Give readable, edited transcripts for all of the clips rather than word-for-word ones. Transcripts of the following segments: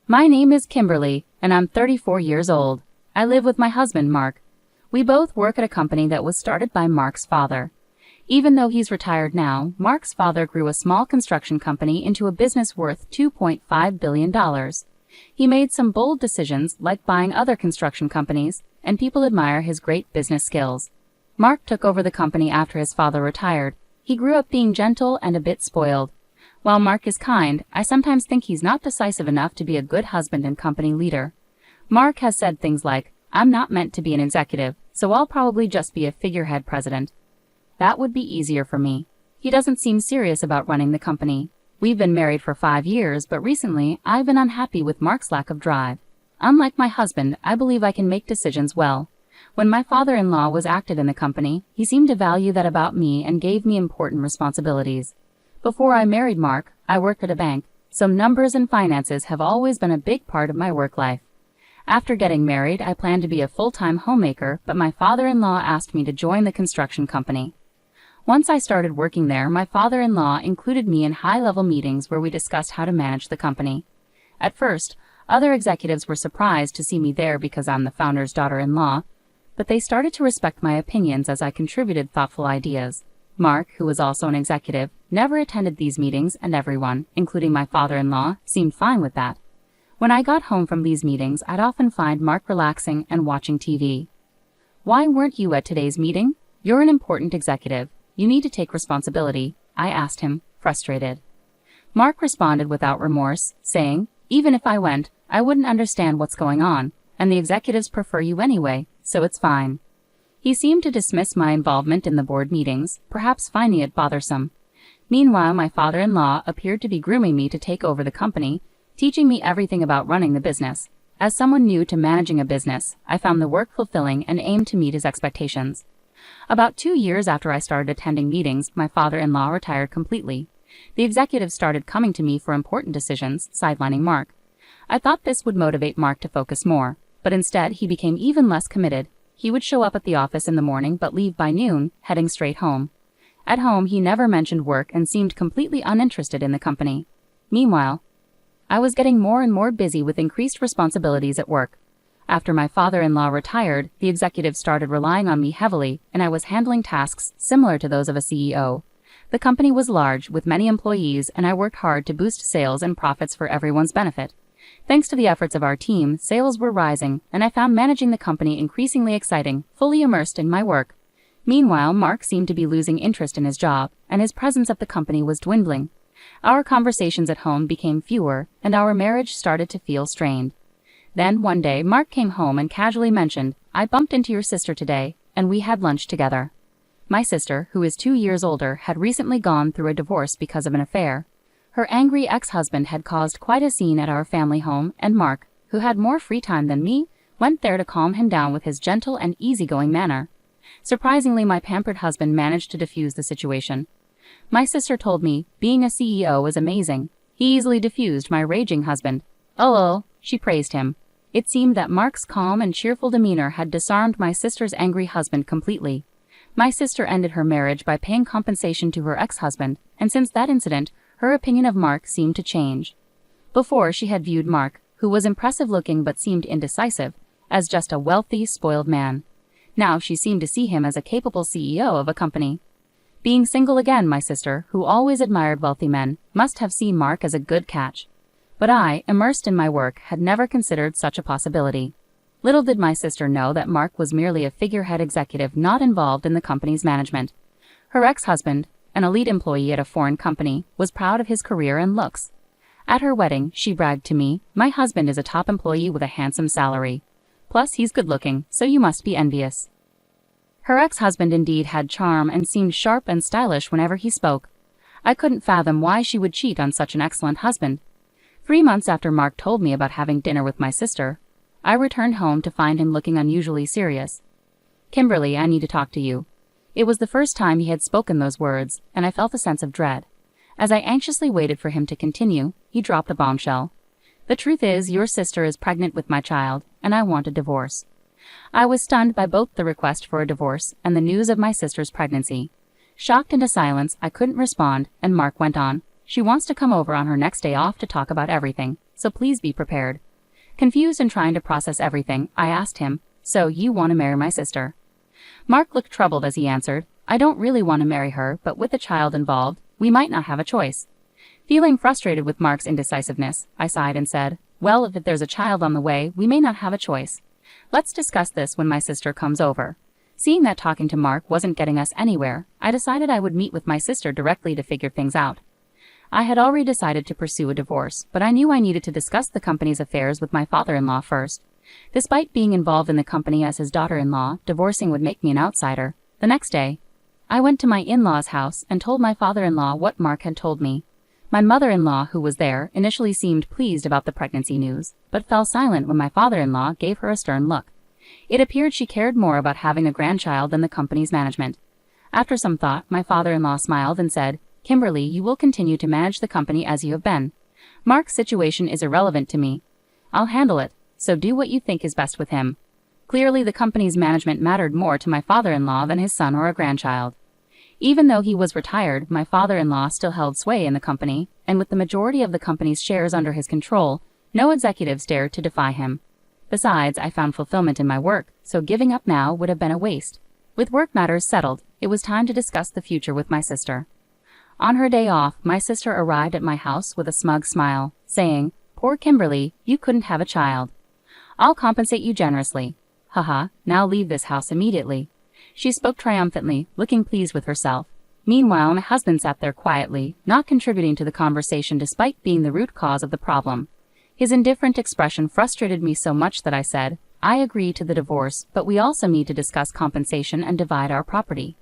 My name is Kimberly, and I'm 34 years old. I live with my husband, Mark. We both work at a company that was started by Mark's father. Even though he's retired now, Mark's father grew a small construction company into a business worth $2.5 billion. He made some bold decisions, like buying other construction companies, and people admire his great business skills. Mark took over the company after his father retired. He grew up being gentle and a bit spoiled. While Mark is kind, I sometimes think he's not decisive enough to be a good husband and company leader. Mark has said things like, "I'm not meant to be an executive, so I'll probably just be a figurehead president." That would be easier for me. He doesn't seem serious about running the company. We've been married for 5 years, but recently I've been unhappy with Mark's lack of drive. Unlike my husband, I believe I can make decisions well. When my father-in-law was active in the company, he seemed to value that about me and gave me important responsibilities. Before I married Mark, I worked at a bank, so numbers and finances have always been a big part of my work life. After getting married, I planned to be a full-time homemaker, but my father-in-law asked me to join the construction company. Once I started working there, my father-in-law included me in high-level meetings where we discussed how to manage the company. At first, other executives were surprised to see me there because I'm the founder's daughter-in-law, but they started to respect my opinions as I contributed thoughtful ideas. Mark, who was also an executive, never attended these meetings, and everyone, including my father-in-law, seemed fine with that. When I got home from these meetings, I'd often find Mark relaxing and watching TV. "Why weren't you at today's meeting? You're an important executive. You need to take responsibility," I asked him, frustrated. Mark responded without remorse, saying, "Even if I went, I wouldn't understand what's going on, and the executives prefer you anyway, so it's fine." He seemed to dismiss my involvement in the board meetings, perhaps finding it bothersome. Meanwhile, my father-in-law appeared to be grooming me to take over the company, teaching me everything about running the business. As someone new to managing a business, I found the work fulfilling and aimed to meet his expectations. About 2 years after I started attending meetings, my father-in-law retired completely. The executives started coming to me for important decisions, sidelining Mark. I thought this would motivate Mark to focus more, but instead he became even less committed. He would show up at the office in the morning but leave by noon, heading straight home. At home, he never mentioned work and seemed completely uninterested in the company. Meanwhile, I was getting more and more busy with increased responsibilities at work. After my father-in-law retired, the executives started relying on me heavily, and I was handling tasks similar to those of a CEO. The company was large, with many employees, and I worked hard to boost sales and profits for everyone's benefit. Thanks to the efforts of our team, sales were rising, and I found managing the company increasingly exciting, fully immersed in my work. Meanwhile, Mark seemed to be losing interest in his job, and his presence at the company was dwindling. Our conversations at home became fewer, and our marriage started to feel strained. Then, one day, Mark came home and casually mentioned, "I bumped into your sister today, and we had lunch together." My sister, who is 2 years older, had recently gone through a divorce because of an affair. Her angry ex-husband had caused quite a scene at our family home, and Mark, who had more free time than me, went there to calm him down with his gentle and easygoing manner. Surprisingly, my pampered husband managed to defuse the situation. My sister told me, being a CEO is amazing. He easily diffused my raging husband. "Oh," she praised him. It seemed that Mark's calm and cheerful demeanor had disarmed my sister's angry husband completely. My sister ended her marriage by paying compensation to her ex-husband, and since that incident, her opinion of Mark seemed to change. Before, she had viewed Mark, who was impressive-looking but seemed indecisive, as just a wealthy, spoiled man. Now she seemed to see him as a capable CEO of a company. Being single again, my sister, who always admired wealthy men, must have seen Mark as a good catch. But I, immersed in my work, had never considered such a possibility. Little did my sister know that Mark was merely a figurehead executive not involved in the company's management. Her ex-husband, an elite employee at a foreign company, was proud of his career and looks. At her wedding, she bragged to me, "My husband is a top employee with a handsome salary. Plus, he's good-looking, so you must be envious." Her ex-husband indeed had charm and seemed sharp and stylish whenever he spoke. I couldn't fathom why she would cheat on such an excellent husband. 3 months after Mark told me about having dinner with my sister, I returned home to find him looking unusually serious. "Kimberly, I need to talk to you." It was the first time he had spoken those words, and I felt a sense of dread. As I anxiously waited for him to continue, he dropped a bombshell. "The truth is, your sister is pregnant with my child, and I want a divorce." I was stunned by both the request for a divorce and the news of my sister's pregnancy. Shocked into silence, I couldn't respond, and Mark went on, "She wants to come over on her next day off to talk about everything, so please be prepared. Confused and trying to process everything, I asked him, "So you want to marry my sister?" Mark looked troubled as he answered, "I don't really want to marry her, but with a child involved, we might not have a choice." Feeling frustrated with Mark's indecisiveness, I sighed and said, "Well, if there's a child on the way, we may not have a choice. Let's discuss this when my sister comes over." Seeing that talking to Mark wasn't getting us anywhere, I decided I would meet with my sister directly to figure things out. I had already decided to pursue a divorce, but I knew I needed to discuss the company's affairs with my father-in-law first. Despite being involved in the company as his daughter-in-law, divorcing would make me an outsider. The next day, I went to my in-law's house and told my father-in-law what Mark had told me. My mother-in-law, who was there, initially seemed pleased about the pregnancy news, but fell silent when my father-in-law gave her a stern look. It appeared she cared more about having a grandchild than the company's management. After some thought, my father-in-law smiled and said, "Kimberly, you will continue to manage the company as you have been. Mark's situation is irrelevant to me. I'll handle it, so do what you think is best with him." Clearly, the company's management mattered more to my father-in-law than his son or a grandchild. Even though he was retired, my father-in-law still held sway in the company, and with the majority of the company's shares under his control, no executives dared to defy him. Besides, I found fulfillment in my work, so giving up now would have been a waste. With work matters settled, it was time to discuss the future with my sister. On her day off, my sister arrived at my house with a smug smile, saying, "Poor Kimberly, you couldn't have a child. I'll compensate you generously. Haha, now leave this house immediately." She spoke triumphantly, looking pleased with herself. Meanwhile, my husband sat there quietly, not contributing to the conversation despite being the root cause of the problem. His indifferent expression frustrated me so much that I said, "I agree to the divorce, but we also need to discuss compensation and divide our property.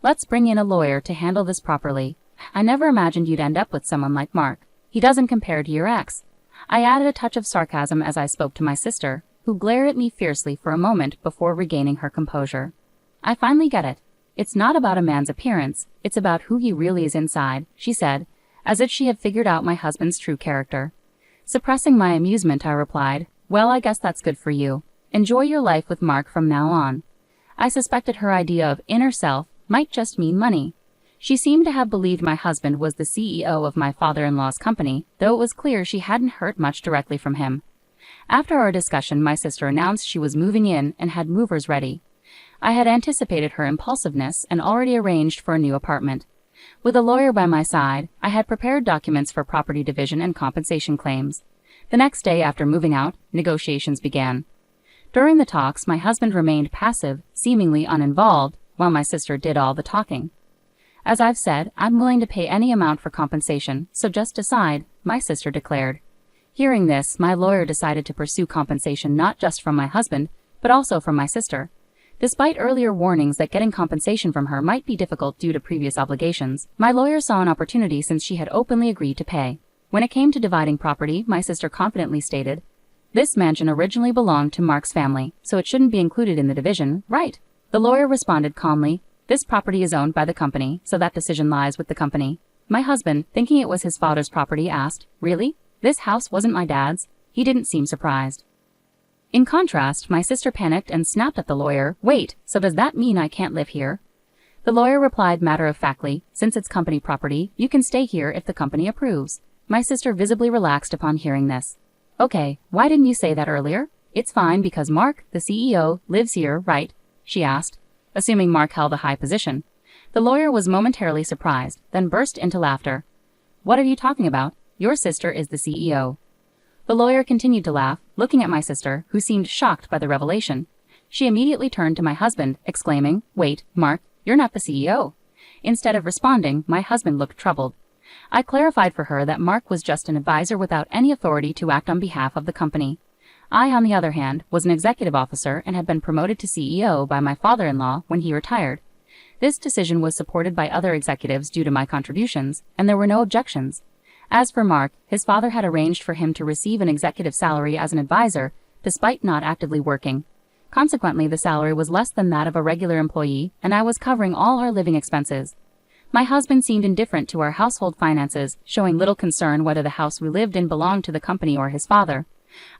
Let's bring in a lawyer to handle this properly. I never imagined you'd end up with someone like Mark. He doesn't compare to your ex." I added a touch of sarcasm as I spoke to my sister, who glared at me fiercely for a moment before regaining her composure. "I finally get it. It's not about a man's appearance, it's about who he really is inside," she said, as if she had figured out my husband's true character. Suppressing my amusement, I replied, "Well, I guess that's good for you. Enjoy your life with Mark from now on." I suspected her idea of inner self might just mean money. She seemed to have believed my husband was the CEO of my father-in-law's company, though it was clear she hadn't heard much directly from him. After our discussion, my sister announced she was moving in and had movers ready. I had anticipated her impulsiveness and already arranged for a new apartment. With a lawyer by my side, I had prepared documents for property division and compensation claims. The next day after moving out, negotiations began. During the talks, my husband remained passive, seemingly uninvolved, while my sister did all the talking. "As I've said, I'm willing to pay any amount for compensation, so just decide," my sister declared. Hearing this, my lawyer decided to pursue compensation not just from my husband, but also from my sister. Despite earlier warnings that getting compensation from her might be difficult due to previous obligations, my lawyer saw an opportunity since she had openly agreed to pay. When it came to dividing property, my sister confidently stated, "This mansion originally belonged to Mark's family, so it shouldn't be included in the division, right?" The lawyer responded calmly, "This property is owned by the company, so that decision lies with the company." My husband, thinking it was his father's property, asked, "Really? This house wasn't my dad's?" He didn't seem surprised. In contrast, my sister panicked and snapped at the lawyer, "Wait, so does that mean I can't live here?" The lawyer replied matter-of-factly, "Since it's company property, you can stay here if the company approves." My sister visibly relaxed upon hearing this. "Okay, why didn't you say that earlier?" "It's fine because Mark, the CEO, lives here, right?" she asked, assuming Mark held a high position. The lawyer was momentarily surprised, then burst into laughter. "What are you talking about? Your sister is the CEO." The lawyer continued to laugh, looking at my sister, who seemed shocked by the revelation. She immediately turned to my husband, exclaiming, "Wait, Mark, you're not the CEO." Instead of responding, my husband looked troubled. I clarified for her that Mark was just an advisor without any authority to act on behalf of the company. I, on the other hand, was an executive officer and had been promoted to CEO by my father-in-law when he retired. This decision was supported by other executives due to my contributions, and there were no objections. As for Mark, his father had arranged for him to receive an executive salary as an advisor, despite not actively working. Consequently, the salary was less than that of a regular employee, and I was covering all our living expenses. My husband seemed indifferent to our household finances, showing little concern whether the house we lived in belonged to the company or his father.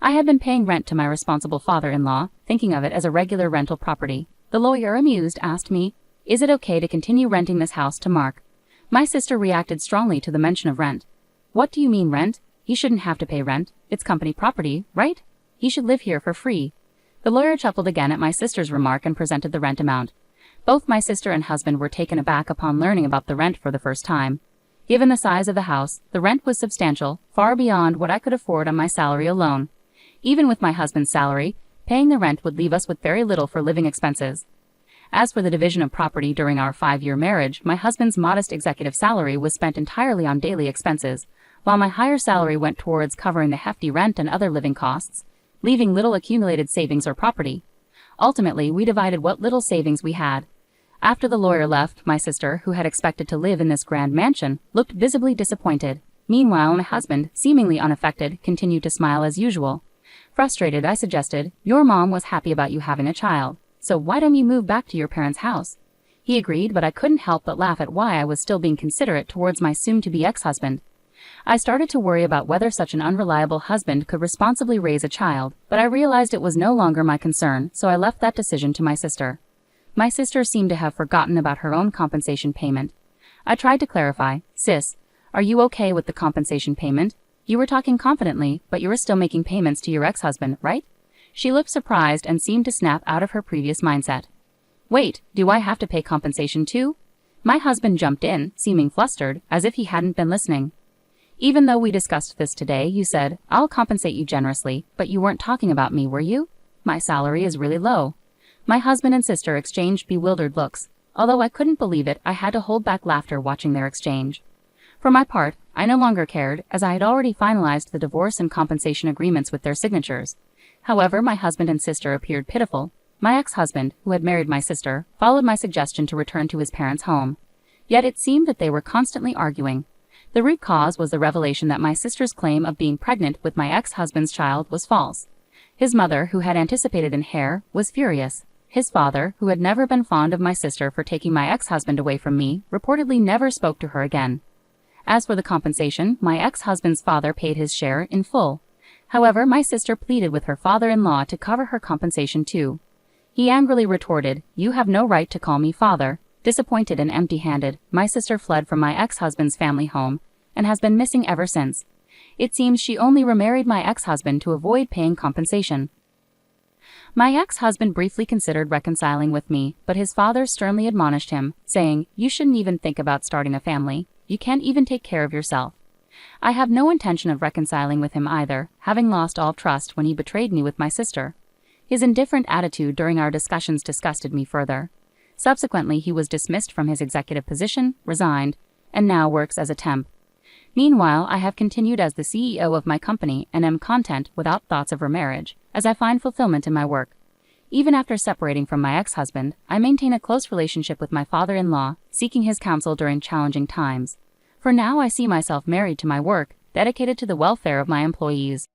I had been paying rent to my responsible father-in-law, thinking of it as a regular rental property. The lawyer, amused, asked me, "Is it okay to continue renting this house to Mark?" My sister reacted strongly to the mention of rent. "What do you mean rent? He shouldn't have to pay rent. It's company property, right? He should live here for free. The lawyer chuckled again at my sister's remark and presented the rent amount. Both my sister and husband were taken aback upon learning about the rent for the first time. Given the size of the house, the rent was substantial, far beyond what I could afford on my salary alone. Even with my husband's salary, paying the rent would leave us with very little for living expenses. As for the division of property during our 5-year marriage, my husband's modest executive salary was spent entirely on daily expenses, while my higher salary went towards covering the hefty rent and other living costs, leaving little accumulated savings or property. Ultimately, we divided what little savings we had. After the lawyer left, my sister, who had expected to live in this grand mansion, looked visibly disappointed. Meanwhile, my husband, seemingly unaffected, continued to smile as usual. Frustrated, I suggested, "Your mom was happy about you having a child, so why don't you move back to your parents' house?" He agreed, but I couldn't help but laugh at why I was still being considerate towards my soon-to-be ex-husband. I started to worry about whether such an unreliable husband could responsibly raise a child, but I realized it was no longer my concern, so I left that decision to my sister. My sister seemed to have forgotten about her own compensation payment. I tried to clarify, "Sis, are you okay with the compensation payment? You were talking confidently, but you were still making payments to your ex-husband, right?" She looked surprised and seemed to snap out of her previous mindset. "Wait, do I have to pay compensation too?" My husband jumped in, seeming flustered, as if he hadn't been listening. "Even though we discussed this today, you said, 'I'll compensate you generously,' but you weren't talking about me, were you? My salary is really low." My husband and sister exchanged bewildered looks. Although I couldn't believe it, I had to hold back laughter watching their exchange. For my part, I no longer cared, as I had already finalized the divorce and compensation agreements with their signatures. However, my husband and sister appeared pitiful. My ex-husband, who had married my sister, followed my suggestion to return to his parents' home. Yet it seemed that they were constantly arguing. The root cause was the revelation that my sister's claim of being pregnant with my ex-husband's child was false. His mother, who had anticipated an heir, was furious. His father, who had never been fond of my sister for taking my ex-husband away from me, reportedly never spoke to her again. As for the compensation, my ex-husband's father paid his share in full. However, my sister pleaded with her father-in-law to cover her compensation too. He angrily retorted, "You have no right to call me father." Disappointed and empty-handed, my sister fled from my ex-husband's family home and has been missing ever since. It seems she only remarried my ex-husband to avoid paying compensation. My ex-husband briefly considered reconciling with me, but his father sternly admonished him, saying, "You shouldn't even think about starting a family. You can't even take care of yourself." I have no intention of reconciling with him either, having lost all trust when he betrayed me with my sister. His indifferent attitude during our discussions disgusted me further. Subsequently, he was dismissed from his executive position, resigned, and now works as a temp. Meanwhile, I have continued as the CEO of my company and am content without thoughts of remarriage, as I find fulfillment in my work. Even after separating from my ex-husband, I maintain a close relationship with my father-in-law, seeking his counsel during challenging times. For now, I see myself married to my work, dedicated to the welfare of my employees.